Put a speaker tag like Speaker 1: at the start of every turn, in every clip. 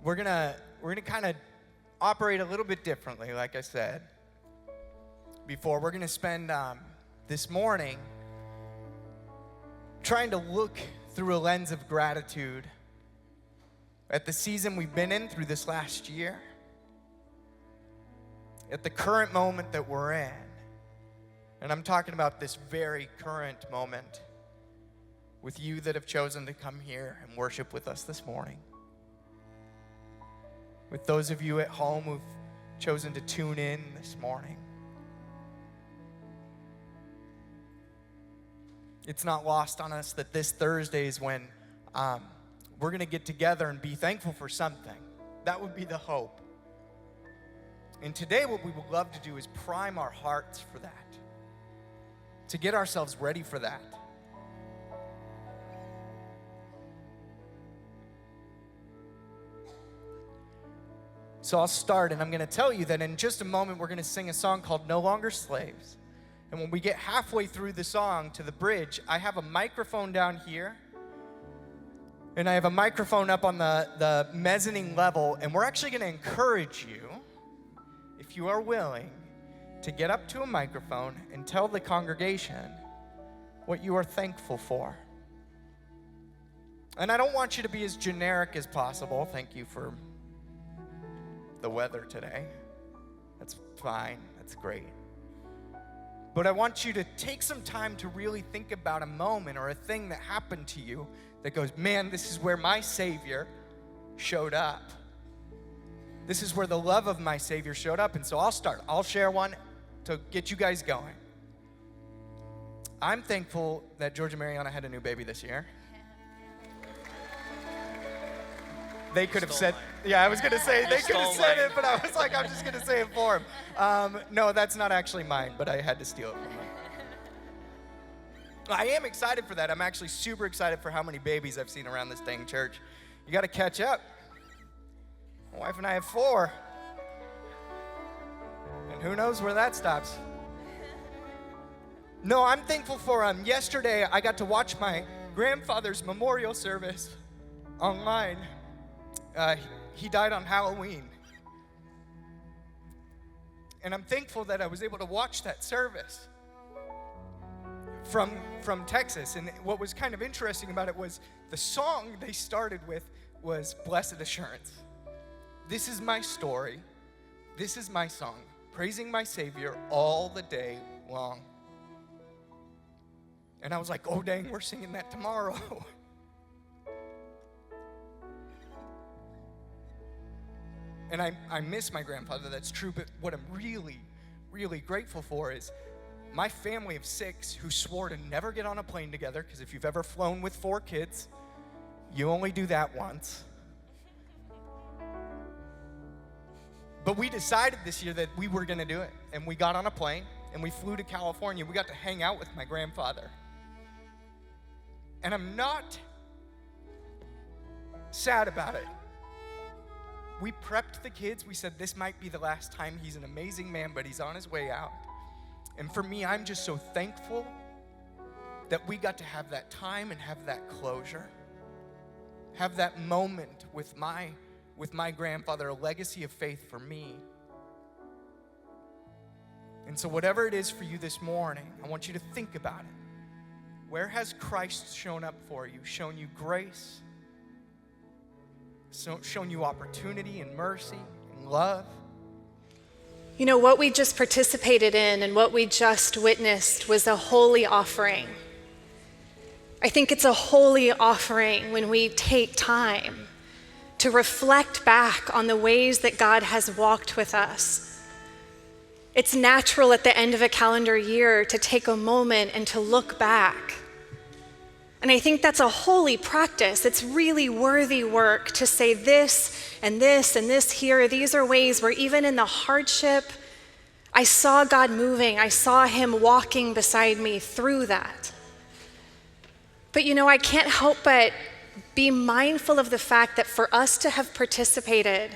Speaker 1: we're gonna kind of operate a little bit differently, like I said before. We're gonna spend this morning trying to look through a lens of gratitude at the season we've been in through this last year, at the current moment that we're in. And I'm talking about this very current moment with you that have chosen to come here and worship with us this morning. With those of you at home who've chosen to tune in this morning. It's not lost on us that this Thursday is when we're going to get together and be thankful for something. That would be the hope. And today what we would love to do is prime our hearts for that, to get ourselves ready for that. So I'll start, and I'm going to tell you that in just a moment we're going to sing a song called No Longer Slaves. And when we get halfway through the song to the bridge, I have a microphone down here, and I have a microphone up on the mezzanine level, and we're actually going to encourage you, if you are willing, to get up to a microphone and tell the congregation what you are thankful for. And I don't want you to be as generic as possible. Thank you for the weather today. That's fine. That's great. But I want you to take some time to really think about a moment or a thing that happened to you that goes, man, this is where my Savior showed up. This is where the love of my Savior showed up. And so I'll start. I'll share one to get you guys going. I'm thankful that George and Mariana had a new baby this year. They could have said, yeah, I was going to say, they could have said it, but I was like, I'm just going to say it for him. No, that's not actually mine, but I had to steal it from them. I am excited for that. I'm actually super excited for how many babies I've seen around this dang church. You got to catch up. My wife and I have 4. And who knows where that stops. No, I'm thankful for yesterday I got to watch my grandfather's memorial service online. He died on Halloween. And I'm thankful that I was able to watch that service from Texas. And what was kind of interesting about it was the song they started with was Blessed Assurance. This is my story. This is my song, praising my Savior all the day long. And I was like, oh dang, we're singing that tomorrow. And I miss my grandfather, that's true, but what I'm really, really grateful for is my family of 6 who swore to never get on a plane together, because if you've ever flown with 4 kids, you only do that once. But we decided this year that we were gonna do it, and we got on a plane, and we flew to California. We got to hang out with my grandfather. And I'm not sad about it. We prepped the kids. We said this might be the last time. He's an amazing man, but he's on his way out. And for me, I'm just so thankful that we got to have that time and have that closure. Have that moment with my grandfather, a legacy of faith for me. And so whatever it is for you this morning, I want you to think about it. Where has Christ shown up for you? Shown you grace? Shown you opportunity and mercy and love?
Speaker 2: You know, what we just participated in and what we just witnessed was a holy offering. I think it's a holy offering when we take time to reflect back on the ways that God has walked with us. It's natural at the end of a calendar year to take a moment and to look back. And I think that's a holy practice. It's really worthy work to say this and this and this here. These are ways where even in the hardship, I saw God moving. I saw him walking beside me through that. But you know, I can't help but be mindful of the fact that for us to have participated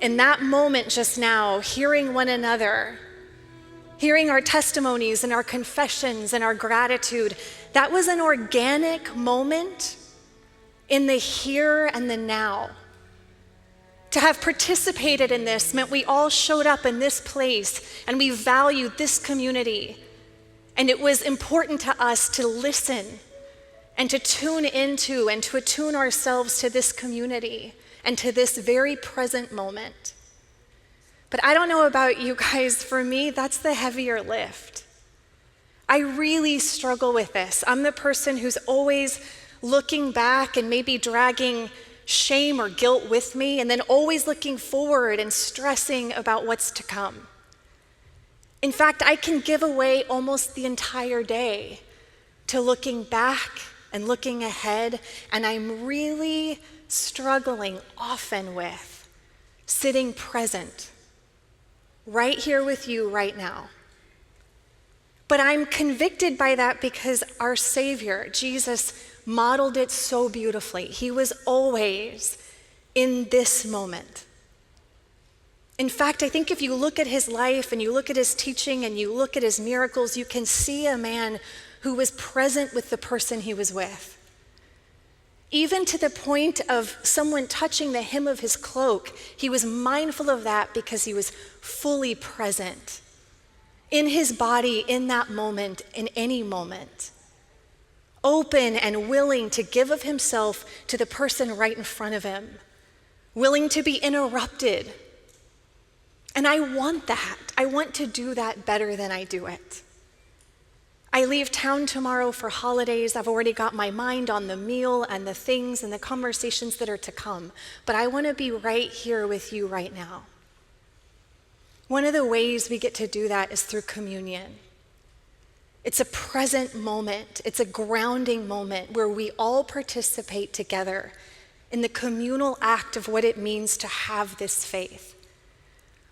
Speaker 2: in that moment just now, hearing one another, hearing our testimonies and our confessions and our gratitude, that was an organic moment in the here and the now. To have participated in this meant we all showed up in this place and we valued this community. And it was important to us to listen and to tune into and to attune ourselves to this community and to this very present moment. But I don't know about you guys, for me, that's the heavier lift. I really struggle with this. I'm the person who's always looking back and maybe dragging shame or guilt with me, and then always looking forward and stressing about what's to come. In fact, I can give away almost the entire day to looking back and looking ahead, and I'm really struggling often with sitting present, right here with you right now. But I'm convicted by that because our Savior, Jesus, modeled it so beautifully. He was always in this moment. In fact, I think if you look at his life and you look at his teaching and you look at his miracles, you can see a man who was present with the person he was with. Even to the point of someone touching the hem of his cloak, he was mindful of that because he was fully present in his body, in that moment, in any moment. Open and willing to give of himself to the person right in front of him, willing to be interrupted. And I want that. I want to do that better than I do it. I leave town tomorrow for holidays. I've already got my mind on the meal and the things and the conversations that are to come, but I want to be right here with you right now. One of the ways we get to do that is through communion. It's a present moment. It's a grounding moment where we all participate together in the communal act of what it means to have this faith.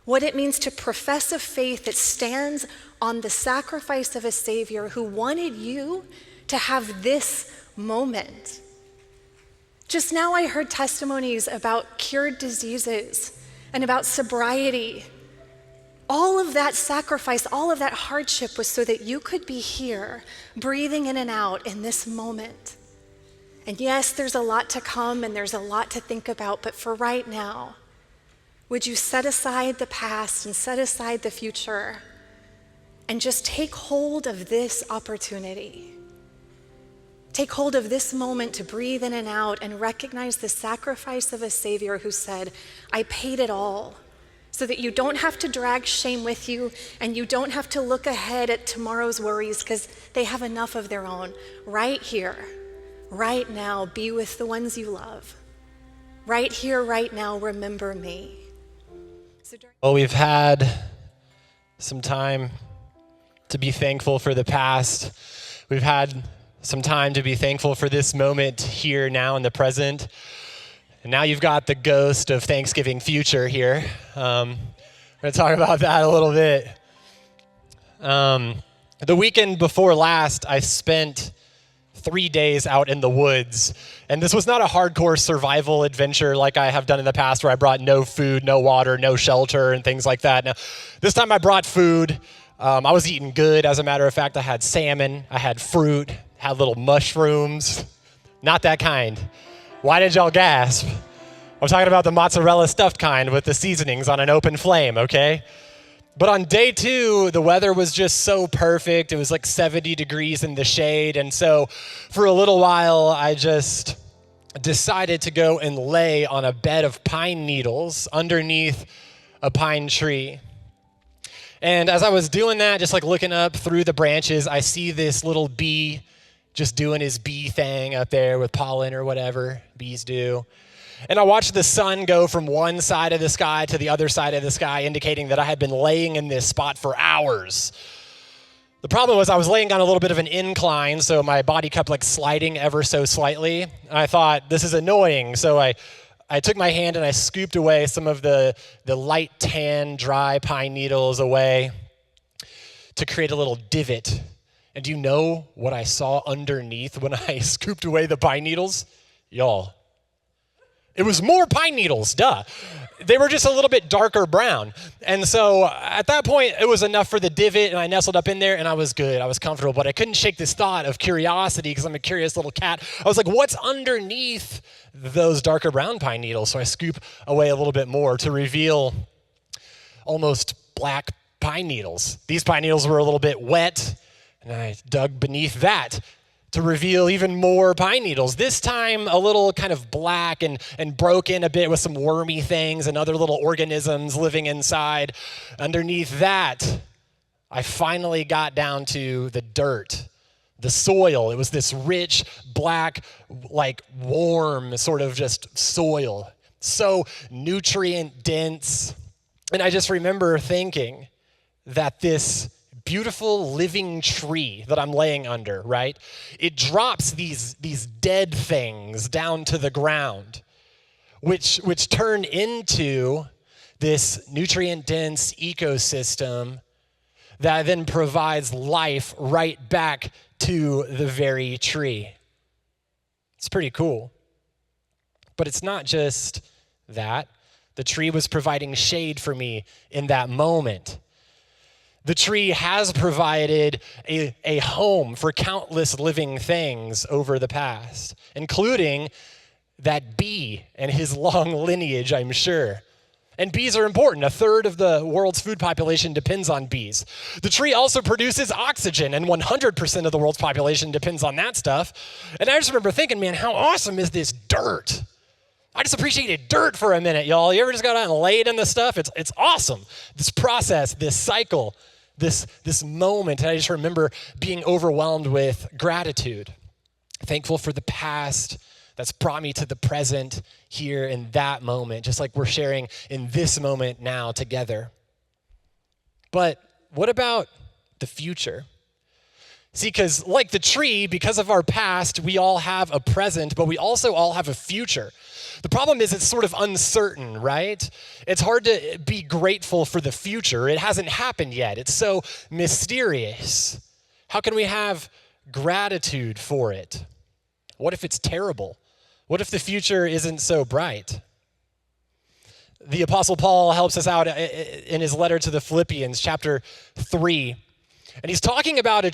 Speaker 2: What it means to profess a faith that stands on the sacrifice of a Savior who wanted you to have this moment. Just now I heard testimonies about cured diseases and about sobriety. All of that sacrifice, all of that hardship was so that you could be here, breathing in and out in this moment. And yes, there's a lot to come and there's a lot to think about, but for right now, would you set aside the past and set aside the future and just take hold of this opportunity? Take hold of this moment to breathe in and out and recognize the sacrifice of a Savior who said, I paid it all, so that you don't have to drag shame with you and you don't have to look ahead at tomorrow's worries because they have enough of their own. Right here, right now, be with the ones you love. Right here, right now, remember me.
Speaker 3: Well, we've had some time to be thankful for the past. We've had some time to be thankful for this moment here now in the present. And now you've got the ghost of Thanksgiving future here. We're going to talk about that a little bit. The weekend before last, I spent 3 days out in the woods. And this was not a hardcore survival adventure like I have done in the past where I brought no food, no water, no shelter, and things like that. Now, this time I brought food. I was eating good. As a matter of fact, I had salmon, I had fruit, had little mushrooms. Not that kind. Why did y'all gasp? I'm talking about the mozzarella stuffed kind with the seasonings on an open flame, okay? But on day 2, the weather was just so perfect. It was like 70 degrees in the shade. And so for a little while, I just decided to go and lay on a bed of pine needles underneath a pine tree. And as I was doing that, just like looking up through the branches, I see this little bee just doing his bee thing up there with pollen or whatever bees do. And I watched the sun go from one side of the sky to the other side of the sky, indicating that I had been laying in this spot for hours. The problem was I was laying on a little bit of an incline, so my body kept like sliding ever so slightly. I thought, this is annoying. So I took my hand and I scooped away some of the light tan, dry pine needles away to create a little divot. And do you know what I saw underneath when I scooped away the pine needles? Y'all, it was more pine needles, duh. they were just a little bit darker brown. And so at that point, it was enough for the divot, and I nestled up in there, and I was good. I was comfortable, but I couldn't shake this thought of curiosity because I'm a curious little cat. I was like, what's underneath those darker brown pine needles? So I scoop away a little bit more to reveal almost black pine needles. These pine needles were a little bit wet, and I dug beneath that to reveal even more pine needles, this time a little kind of black and broken a bit with some wormy things and other little organisms living inside. Underneath that, I finally got down to the dirt, the soil. It was this rich, black, like warm sort of just soil, so nutrient dense. And I just remember thinking that this beautiful living tree that I'm laying under, right? It drops these dead things down to the ground, which turn into this nutrient-dense ecosystem that then provides life right back to the very tree. It's pretty cool. But it's not just that. The tree was providing shade for me in that moment. The tree has provided a home for countless living things over the past, including that bee and his long lineage, I'm sure. And bees are important. A third of the world's food population depends on bees. The tree also produces oxygen, and 100% of the world's population depends on that stuff. And I just remember thinking, man, how awesome is this dirt? I just appreciated dirt for a minute, y'all. You ever just got out and laid in the stuff? It's awesome. This process, this cycle, this moment. And I just remember being overwhelmed with gratitude, thankful for the past that's brought me to the present here in that moment, just like we're sharing in this moment now together. But what about the future? See, because like the tree, because of our past, we all have a present, but we also all have a future. The problem is it's sort of uncertain, right? It's hard to be grateful for the future. It hasn't happened yet. It's so mysterious. How can we have gratitude for it? What if it's terrible? What if the future isn't so bright? The Apostle Paul helps us out in his letter to the Philippians, chapter 3. And he's talking about a